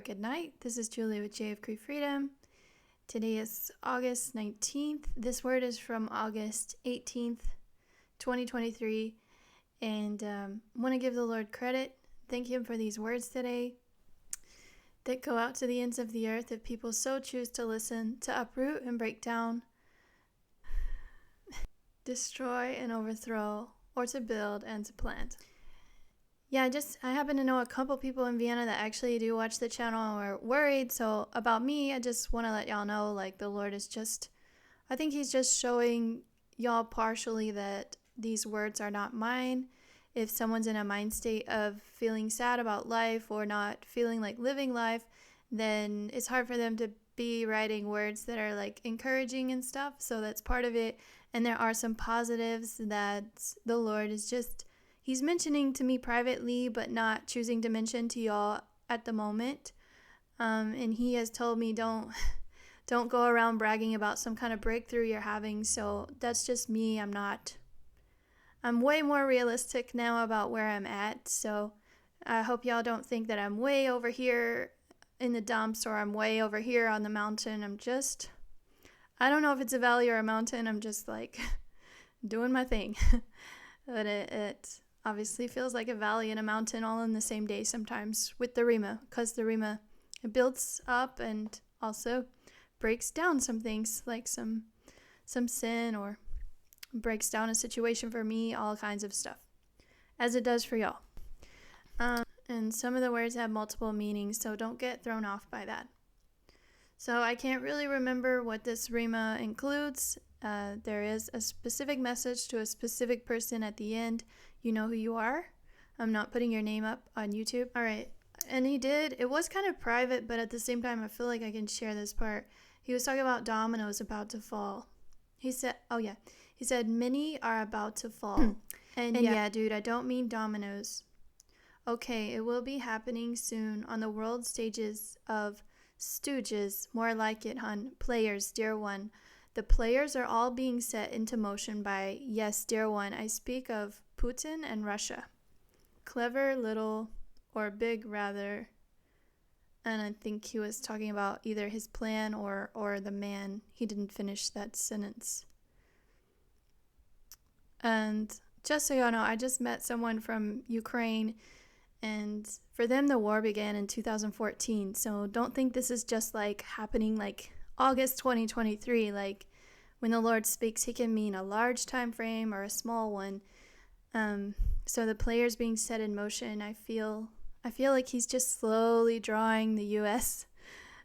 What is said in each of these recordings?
good night. This is Julie with J of Cree Freedom. Today is August 19th. This word is from August 18th, 2023. And want to give the Lord credit. Thank Him for these words today that go out to the ends of the earth if people so choose to listen, to uproot and break down, destroy and overthrow, or to build and to plant. Yeah, I happen to know a couple people in Vienna that actually do watch the channel and are worried. So about me, I just want to let y'all know, like, the Lord is I think He's just showing y'all partially that these words are not mine. If someone's in a mind state of feeling sad about life or not feeling like living life, then it's hard for them to be writing words that are like encouraging and stuff. So that's part of it. And there are some positives that the Lord is He's mentioning to me privately, but not choosing to mention to y'all at the moment. And He has told me don't go around bragging about some kind of breakthrough you're having. So that's just me. I'm way more realistic now about where I'm at. So I hope y'all don't think that I'm way over here in the dumps or I'm way over here on the mountain. I don't know if it's a valley or a mountain. I'm just like doing my thing. But it obviously feels like a valley and a mountain all in the same day sometimes with the Rhema, because the Rhema, it builds up and also breaks down some things, like some sin, or breaks down a situation for me, all kinds of stuff, as it does for y'all. And some of the words have multiple meanings, so don't get thrown off by that. So I can't really remember what this Rhema includes. There is a specific message to a specific person at the end. You know who you are. I'm not putting your name up on YouTube. All right. And it was kind of private, but at the same time, I feel like I can share this part. He was talking about dominoes about to fall. He said, many are about to fall. And yeah, dude, I don't mean dominoes. Okay, it will be happening soon on the world stages of Stooges. More like it, hun. Players, dear one. The players are all being set into motion by, yes, dear one, I speak of Putin and Russia. Clever little, or big rather, and I think he was talking about either his plan or the man. He didn't finish that sentence. And just so y'all know, I just met someone from Ukraine, and for them the war began in 2014. So don't think this is just like happening like August 2023. Like when the Lord speaks, He can mean a large time frame or a small one. So the players being set in motion, I feel like He's just slowly drawing the U.S.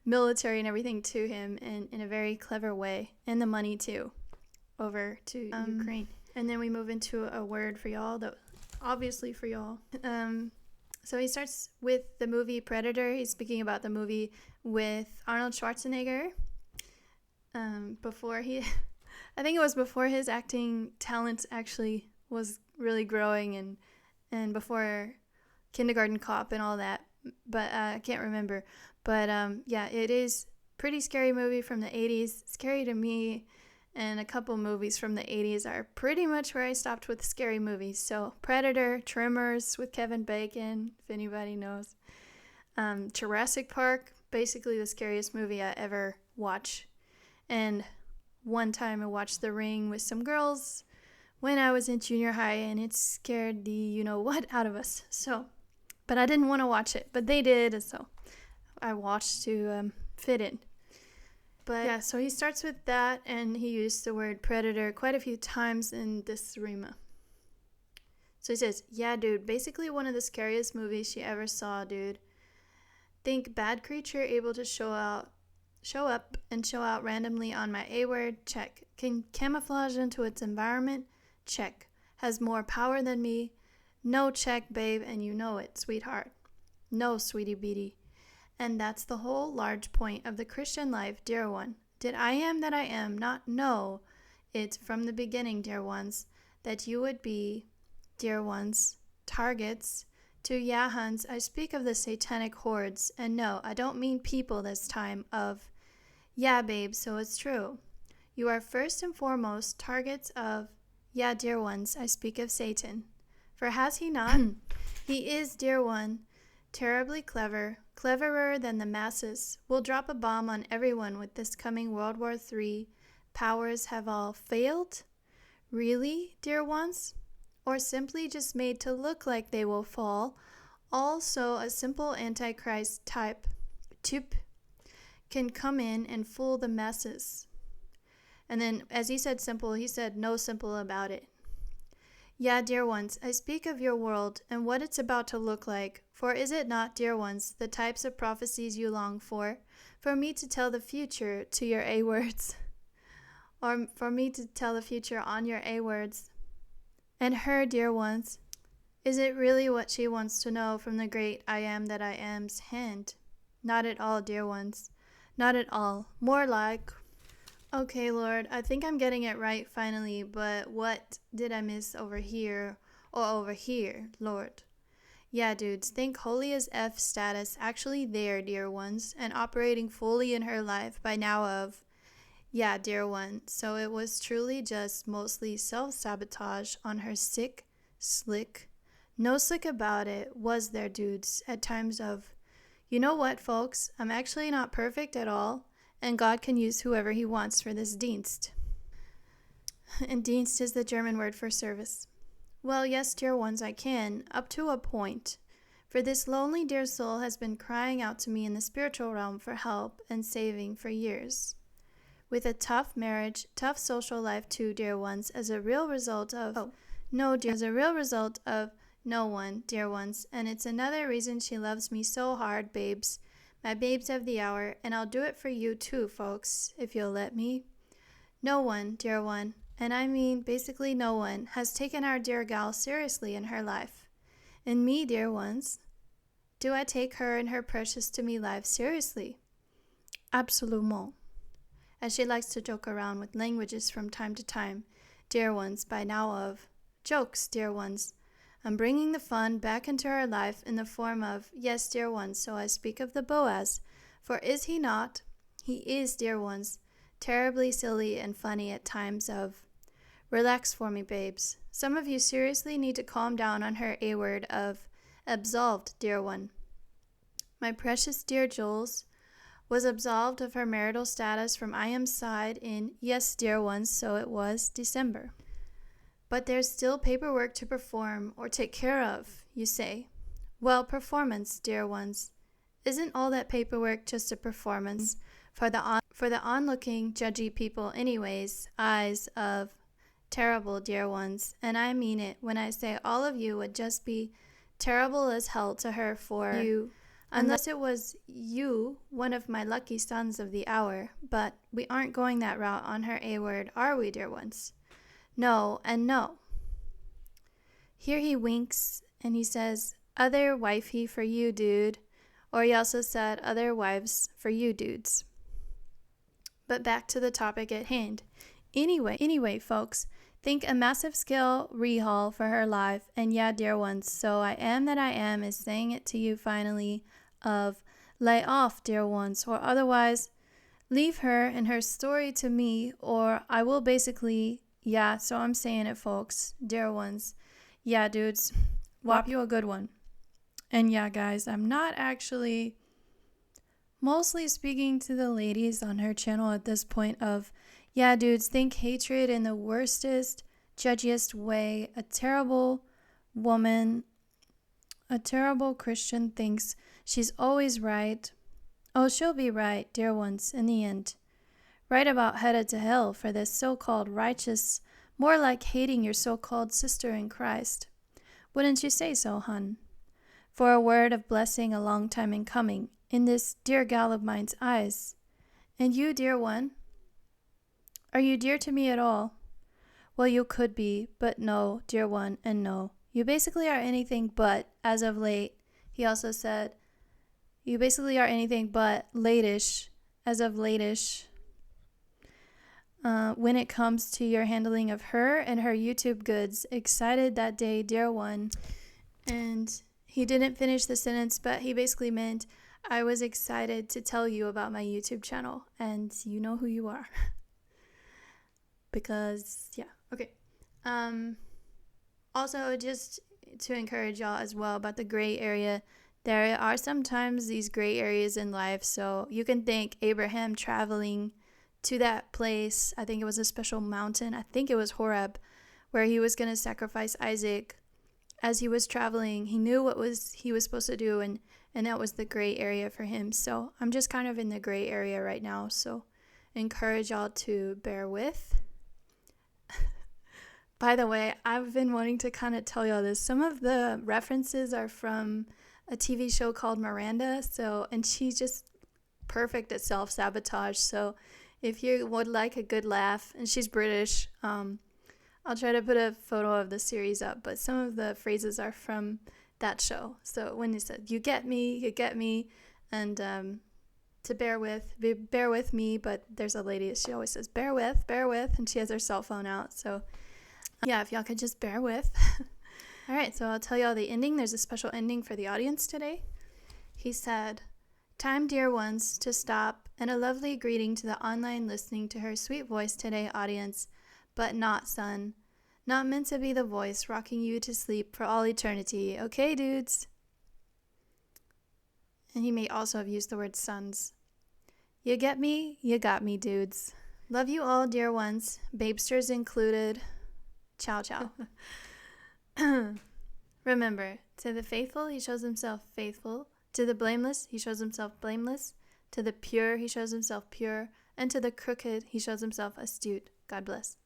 military and everything to Him in a very clever way, and the money too, over to Ukraine. And then we move into a word for y'all, that obviously for y'all. So he starts with the movie Predator. He's speaking about the movie with Arnold Schwarzenegger. I think it was before his acting talent actually was really growing, and before Kindergarten Cop and all that. But I can't remember. But yeah, it is pretty scary movie from the 80s. Scary to me. And a couple movies from the 80s are pretty much where I stopped with scary movies. So Predator, Tremors with Kevin Bacon, if anybody knows. Jurassic Park, basically the scariest movie I ever watched. And one time I watched The Ring with some girls when I was in junior high, and it scared the you-know-what out of us. So, but I didn't want to watch it, but they did, so I watched to fit in. But yeah, so he starts with that, and he used the word predator quite a few times in this Rhema. So he says, yeah, dude, basically one of the scariest movies she ever saw, dude. Think bad creature able to show up and show out randomly on my A word? Check. Can camouflage into its environment? Check. Has more power than me? No, check, babe, and you know it, sweetheart. No, sweetie beatie. And that's the whole large point of the Christian life, dear one. Did I am that I am not know it from the beginning, dear ones, that you would be, dear ones, targets to Yahuns. I speak of the satanic hordes, and no, I don't mean people this time of, yeah, babe, so it's true. You are first and foremost targets of, yeah, dear ones, I speak of Satan. For has he not? He is, dear one, terribly clever, cleverer than the masses, will drop a bomb on everyone with this coming World War III. Powers have all failed? Really, dear ones? Or simply just made to look like they will fall? Also, a simple Antichrist type can come in and fool the masses. And then, as he said simple, he said no simple about it. Yeah, dear ones, I speak of your world and what it's about to look like. For is it not, dear ones, the types of prophecies you long for me to tell the future to your A words? Or for me to tell the future on your A words? And her, dear ones, is it really what she wants to know from the great I am that I am's hand? Not at all, dear ones. Not at all. More like, okay, Lord, I think I'm getting it right finally, but what did I miss over here or over here, Lord? Yeah, dudes, think holy as F status actually there, dear ones, and operating fully in her life by now of, yeah, dear one, so it was truly just mostly self-sabotage on her slick, no slick about it, was there, dudes, at times of, you know what, folks, I'm actually not perfect at all, and God can use whoever he wants for this Dienst. And Dienst is the German word for service. Well, yes, dear ones, I can, up to a point. For this lonely dear soul has been crying out to me in the spiritual realm for help and saving for years. With a tough marriage, tough social life too, dear ones, as a real result of, no one, dear ones, and it's another reason she loves me so hard, babes, my babes of the hour, and I'll do it for you too, folks, if you'll let me. No one, dear one, and I mean basically no one, has taken our dear gal seriously in her life. And me, dear ones, do I take her and her precious to me life seriously? Absolument. As she likes to joke around with languages from time to time, dear ones, by now of, jokes, dear ones. I'm bringing the fun back into her life in the form of, yes, dear ones, so I speak of the Boaz, for is he not? He is, dear ones, terribly silly and funny at times of, relax for me, babes. Some of you seriously need to calm down on her A-word of, absolved, dear one. My precious dear Jules was absolved of her marital status from I.M.'s side in, yes, dear ones, so it was, December. But there's still paperwork to perform or take care of, you say. Well, performance, dear ones. Isn't all that paperwork just a performance for the onlooking, judgy people anyways, eyes of terrible, dear ones, and I mean it when I say all of you would just be terrible as hell to her for you. Unless it was you, one of my lucky sons of the hour, but we aren't going that route on her A-word, are we, dear ones? No, and no. Here he winks, and he says, other wifey for you, dude. Or he also said, other wives for you, dudes. But back to the topic at hand. Anyway, folks, think a massive scale rehaul for her life, and yeah, dear ones, so I am that I am is saying it to you finally, of lay off, dear ones, or otherwise leave her and her story to me, or I will basically, yeah, so I'm saying it, folks, dear ones, yeah, dudes, whop you a good one. And yeah, guys, I'm not actually mostly speaking to the ladies on her channel at this point of, yeah, dudes, think hatred in the worstest, judgiest way. A terrible woman, a terrible Christian thinks she's always right. Oh, she'll be right, dear ones, in the end. Right about headed to hell for this so-called righteous, more like hating your so-called sister in Christ. Wouldn't you say so, hun? For a word of blessing a long time in coming, in this dear gal of mine's eyes. And you, dear one? Are you dear to me at all? Well, you could be, but no, dear one, and no. You basically are anything but, as of late. He also said, you basically are anything but latish, as of latish. When it comes to your handling of her and her YouTube goods, excited that day, dear one. And he didn't finish the sentence, but he basically meant, I was excited to tell you about my YouTube channel, and you know who you are. Because, yeah, okay. Also, just to encourage y'all as well about the gray area, There are sometimes these gray areas in life, so you can think Abraham traveling to that place. I think it was a special mountain. I think it was Horeb, where he was going to sacrifice Isaac. As he was traveling, he knew he was supposed to do, and that was the gray area for him. So I'm just kind of in the gray area right now, so encourage y'all to bear with. By the way, I've been wanting to kind of tell y'all this. Some of the references are from a TV show called Miranda, and she's just perfect at self-sabotage. So if you would like a good laugh, and she's British, I'll try to put a photo of the series up, but some of the phrases are from that show. So when you said, you get me, and to bear with me, but there's a lady, she always says, bear with, and she has her cell phone out. So yeah, if y'all could just bear with. All right, so I'll tell y'all the ending. There's a special ending for the audience today. He said, time, dear ones, to stop, and a lovely greeting to the online listening to her sweet voice today audience, but not son. Not meant to be the voice rocking you to sleep for all eternity. Okay, dudes? And he may also have used the word sons. You get me? You got me, dudes. Love you all, dear ones, babesters included. Ciao, ciao. Remember, to the faithful, he shows himself faithful. To the blameless, he shows himself blameless. To the pure, he shows himself pure. And to the crooked, he shows himself astute. God bless.